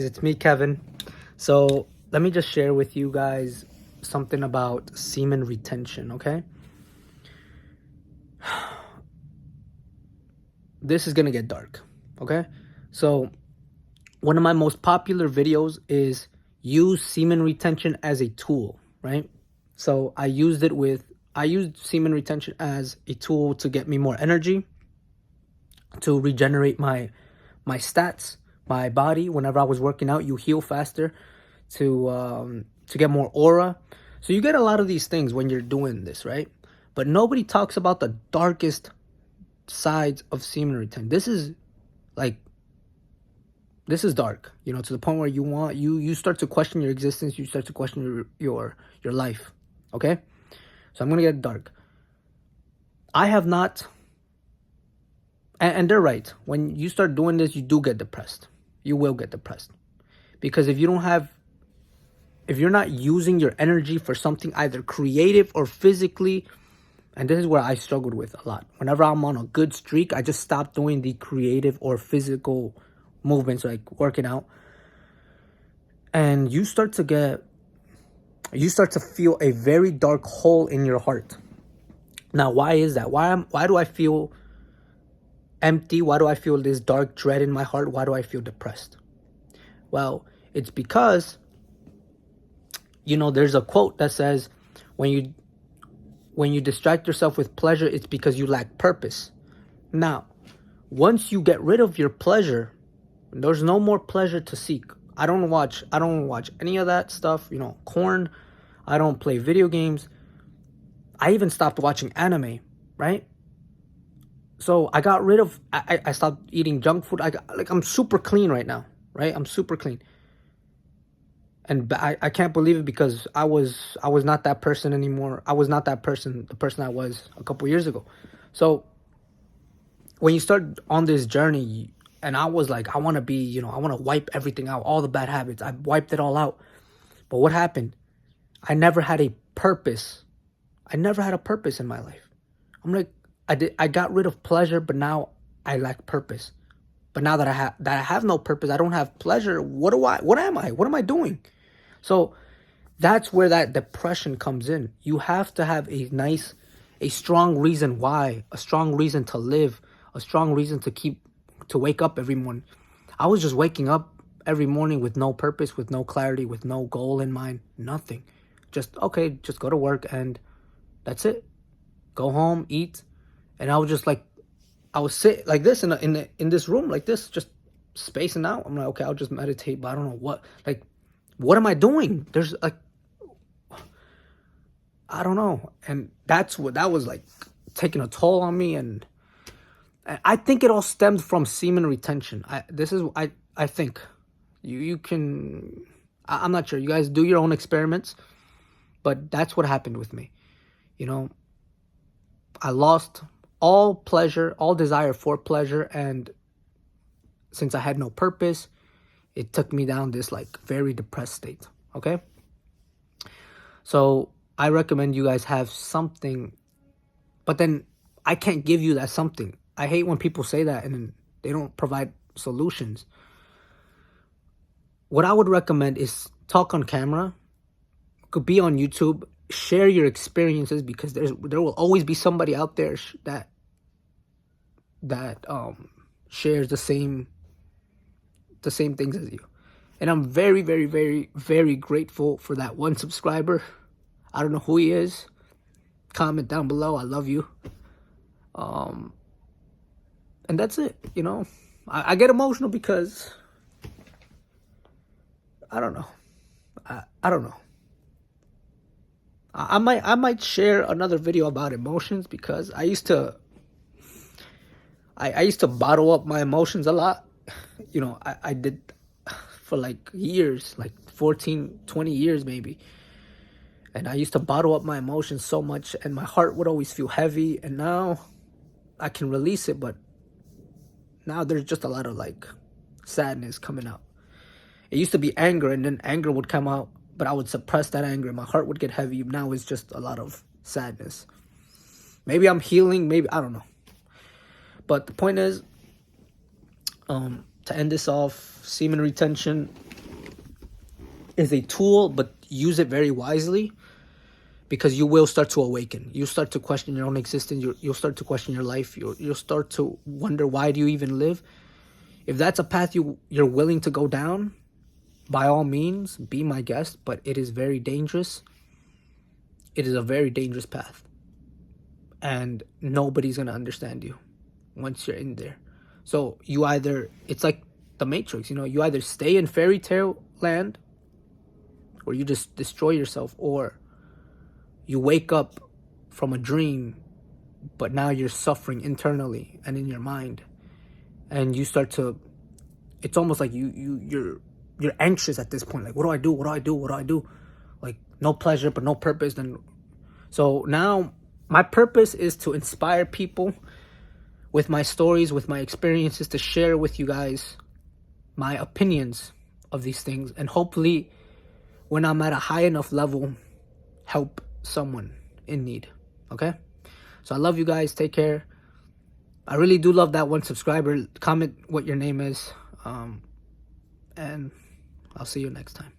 It's me, Kevin. So let me just share with you guys something about semen retention, okay? This is gonna get dark, okay? So one of my most popular videos is use semen retention as a tool, right? So I used semen retention as a tool to get me more energy, to regenerate my stats, my body. Whenever I was working out, you heal faster, to get more aura. So you get a lot of these things when you're doing this, right? But nobody talks about the darkest sides of semen retention. This is dark, to the point where you start to question your existence, you start to question your life. Okay? So I'm gonna get dark. I have not, and they're right. When you start doing this, you do get depressed. You will get depressed. Because if you're not using your energy for something either creative or physically, and this is where I struggled with a lot. Whenever I'm on a good streak, I just stop doing the creative or physical movements like working out. And you start to feel a very dark hole in your heart. Now, why is that? Why do I feel empty? Why do I feel this dark dread in my heart? Why do I feel depressed? Well, it's because there's a quote that says, when you distract yourself with pleasure, it's because you lack purpose. Now, once you get rid of your pleasure, there's no more pleasure to seek. I don't watch any of that stuff, corn. I don't play video games. I even stopped watching anime, right? So I got rid of, I stopped eating junk food. I'm super clean right now, right? I'm super clean. And I can't believe it because I was not that person anymore. I was not the person I was a couple years ago. So when you start on this journey, and I was like, I want to wipe everything out, all the bad habits. I wiped it all out. But what happened? I never had a purpose. I never had a purpose in my life. I'm like, I got rid of pleasure, but now I lack purpose. But now that I have no purpose, I don't have pleasure. What am I? What am I doing? So that's where that depression comes in. You have to have a strong reason why, a strong reason to live, a strong reason to wake up every morning. I was just waking up every morning with no purpose, with no clarity, with no goal in mind, nothing. Just go to work and that's it. Go home, eat. And I was sit like this in this room like this, just spacing out. I'm like, okay, I'll just meditate, but I don't know what am I doing? There's I don't know. And that was like taking a toll on me. And I think it all stemmed from semen retention. I think you can, I'm not sure. You guys do your own experiments, but that's what happened with me. I lost all pleasure, all desire for pleasure. And since I had no purpose, it took me down this very depressed state. Okay. So I recommend you guys have something, but then I can't give you that something. I hate when people say that and then they don't provide solutions. What I would recommend is talk on camera, could be on YouTube, share your experiences, because there will always be somebody out there that shares the same things as you. And I'm very, very, very, very grateful for that one subscriber. I don't know who he is. Comment down below. I love you. And that's it. I get emotional because I don't know. I don't know. I might share another video about emotions, because I used to bottle up my emotions a lot. I did for years, 14, 20 years maybe. And I used to bottle up my emotions so much, and my heart would always feel heavy. And now I can release it, but now there's just a lot of sadness coming out. It used to be anger, and then anger would come out, but I would suppress that anger. My heart would get heavy. Now it's just a lot of sadness. Maybe I'm healing, maybe, I don't know. But the point is, to end this off, semen retention, is a tool, but use it very wisely, because you will start to awaken. You'll start to question your own existence. You'll start to question your life. You'll start to wonder, why do you even live? If that's a path you're willing to go down, by all means, be my guest. But it is very dangerous. It is a very dangerous path. And nobody's going to understand you once you're in there. So it's like the Matrix, you either stay in fairy tale land, or you just destroy yourself, or you wake up from a dream, but now you're suffering internally and in your mind, and you start to, it's almost like you're anxious at this point. Like, what do I do? What do I do? What do I do? Like, no pleasure, but no purpose. So now my purpose is to inspire people with my stories, with my experiences, to share with you guys my opinions of these things, and hopefully, when I'm at a high enough level, help someone in need. Okay? So I love you guys. Take care. I really do love that one subscriber. Comment what your name is. And I'll see you next time.